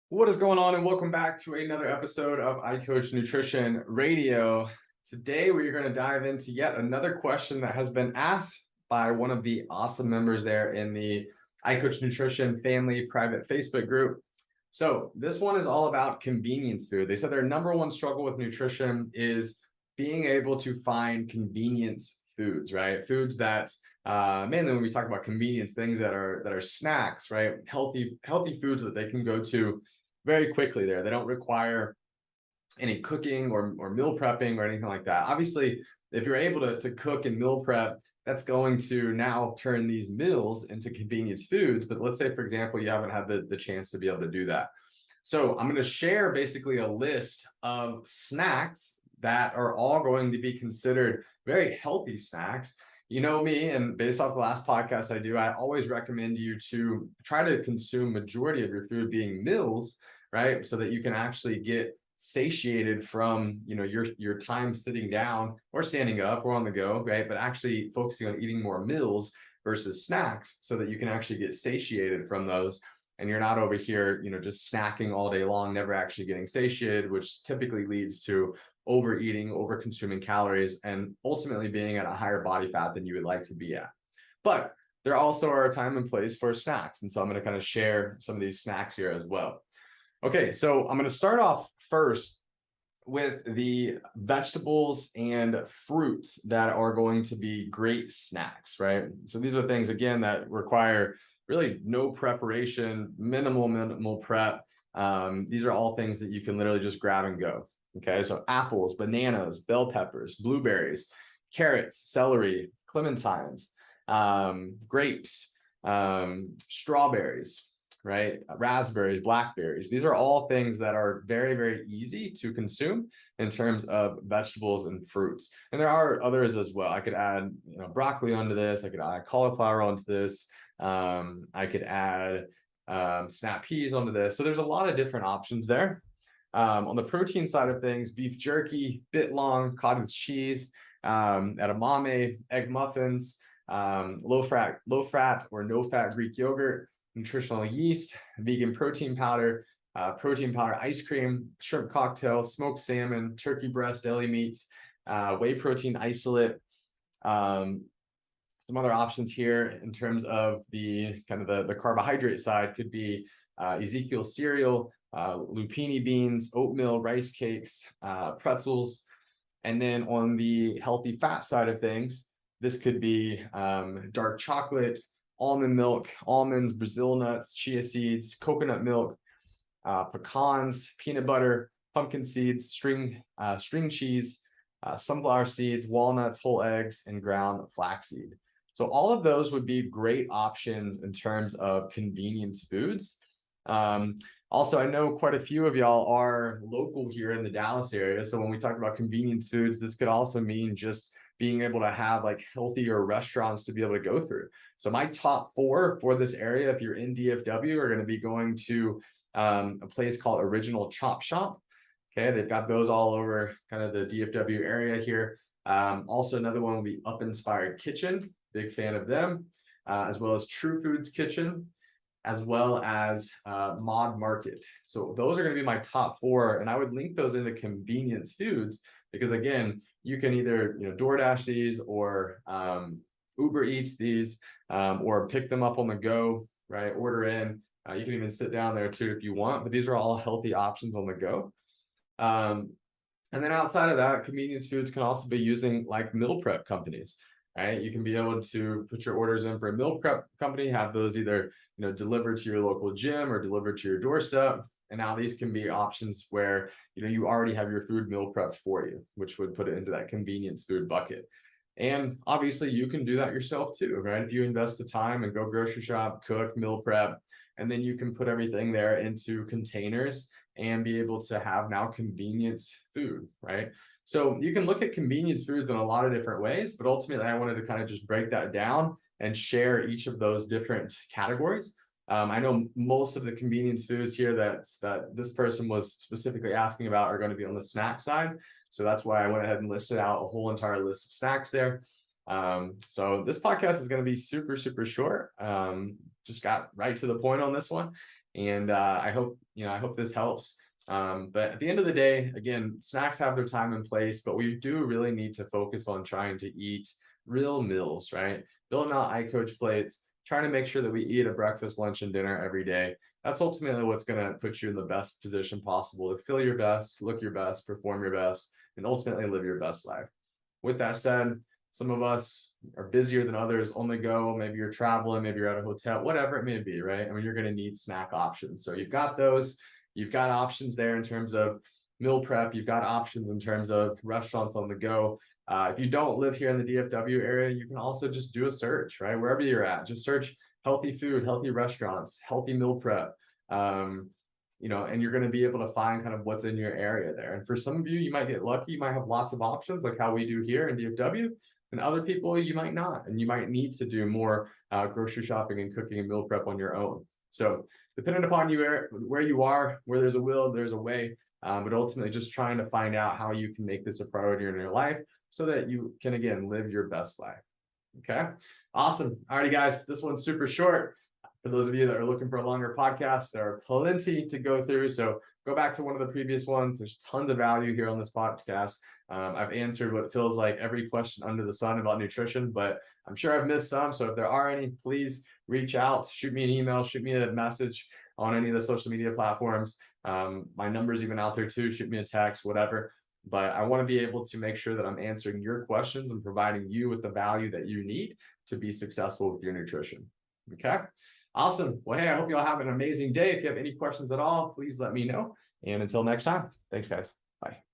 What is going on, and welcome back to another episode of iCoach Nutrition Radio. Today, we are going to dive into yet another question that has been asked by one of the awesome members there in the iCoach Nutrition family private Facebook group. So this one is all about convenience food. They said their number one struggle with nutrition is being able to find convenience foods, right? Foods that mainly when we talk about convenience, things that are snacks, right? Healthy foods that they can go to very quickly there. They don't require any cooking or meal prepping or anything like that. Obviously, if you're able to cook and meal prep, that's going to now turn these meals into convenience foods. But let's say, for example, you haven't had the chance to be able to do that. So I'm going to share basically a list of snacks that are all going to be considered very healthy snacks. You know me, and based off the last podcast I always recommend you to try to consume majority of your food being meals, right? So that you can actually get satiated from your time sitting down or standing up or on the go, right? But actually focusing on eating more meals versus snacks so that you can actually get satiated from those, and you're not over here just snacking all day long, never actually getting satiated, which typically leads to overeating, over consuming calories, and ultimately being at a higher body fat than you would like to be at. But there also are a time and place for snacks, and so I'm going to kind of share some of these snacks here as well. Okay, so I'm going to start off first with the vegetables and fruits that are going to be great snacks, right? So these are things, again, that require really no preparation, minimal prep. These are all things that you can literally just grab and go. Okay, so apples, bananas, bell peppers, blueberries, carrots, celery, clementines, grapes, strawberries, right? Raspberries, blackberries. These are all things that are very, very easy to consume in terms of vegetables and fruits. And there are others as well. I could add, broccoli onto this. I could add cauliflower onto this. I could add snap peas onto this. So there's a lot of different options there. On the protein side of things, beef jerky, bit long, cottage cheese, edamame, egg muffins, low fat or no fat Greek yogurt, nutritional yeast, vegan protein powder ice cream, shrimp cocktail, smoked salmon, turkey breast, deli meats, whey protein isolate. Some other options here in terms of the kind of the carbohydrate side could be Ezekiel cereal, lupini beans, oatmeal, rice cakes, pretzels. And then on the healthy fat side of things, this could be dark chocolate, almond milk, almonds, Brazil nuts, chia seeds, coconut milk, pecans, peanut butter, pumpkin seeds, string cheese, sunflower seeds, walnuts, whole eggs, and ground flaxseed. So all of those would be great options in terms of convenience foods. Also, I know quite a few of y'all are local here in the Dallas area. So when we talk about convenience foods, this could also mean just being able to have like healthier restaurants to be able to go through. So my top 4 for this area, if you're in DFW, are going to be going to a place called Original Chop Shop. Okay, they've got those all over kind of the DFW area here. Also, another one will be Up Inspired Kitchen. Big fan of them, as well as True Foods Kitchen, as well as Mod Market. So those are going to be my top 4, and I would link those into convenience foods because, again, you can either DoorDash these or Uber Eats these, or pick them up on the go, right? Order in. You can even sit down there too if you want, but these are all healthy options on the go. And then outside of that, convenience foods can also be using like meal prep companies. Right? You can be able to put your orders in for a meal prep company, have those either delivered to your local gym or delivered to your doorstep. And now these can be options where you already have your food meal prepped for you, which would put it into that convenience food bucket. And obviously you can do that yourself too, right? If you invest the time and go grocery shop, cook, meal prep, and then you can put everything there into containers and be able to have now convenience food, right? So you can look at convenience foods in a lot of different ways, but ultimately I wanted to kind of just break that down and share each of those different categories. I know most of the convenience foods here that this person was specifically asking about are going to be on the snack side. So that's why I went ahead and listed out a whole entire list of snacks there. So this podcast is going to be super, super short. Just got right to the point on this one. And I hope, I hope this helps. But at the end of the day, again, snacks have their time and place, but we do really need to focus on trying to eat real meals, right? Building out iCoach plates, trying to make sure that we eat a breakfast, lunch, and dinner every day. That's ultimately what's going to put you in the best position possible to feel your best, look your best, perform your best, and ultimately live your best life. With that said, some of us are busier than others, on the go. Maybe you're traveling, maybe you're at a hotel, whatever it may be, right? I mean, you're going to need snack options. So you've got those, you've got options there in terms of meal prep, you've got options in terms of restaurants on the go. If you don't live here in the DFW area, you can also just do a search, right? Wherever you're at, just search healthy food, healthy restaurants, healthy meal prep. And you're going to be able to find kind of what's in your area there. And for some of you, you might get lucky, you might have lots of options like how we do here in DFW. And other people, you might not, and you might need to do more grocery shopping and cooking and meal prep on your own. So depending upon you where you are, where there's a will, there's a way. But ultimately, just trying to find out how you can make this a priority in your life so that you can, again, live your best life. Okay, awesome. All righty, guys, this one's super short. For those of you that are looking for a longer podcast, there are plenty to go through. So go back to one of the previous ones. There's tons of value here on this podcast. I've answered what feels like every question under the sun about nutrition, but I'm sure I've missed some. So if there are any, please reach out, shoot me an email, shoot me a message on any of the social media platforms. My number's even out there too. Shoot me a text, whatever. But I want to be able to make sure that I'm answering your questions and providing you with the value that you need to be successful with your nutrition. Okay. Awesome. Well, hey, I hope you all have an amazing day. If you have any questions at all, please let me know. And until next time, thanks, guys. Bye.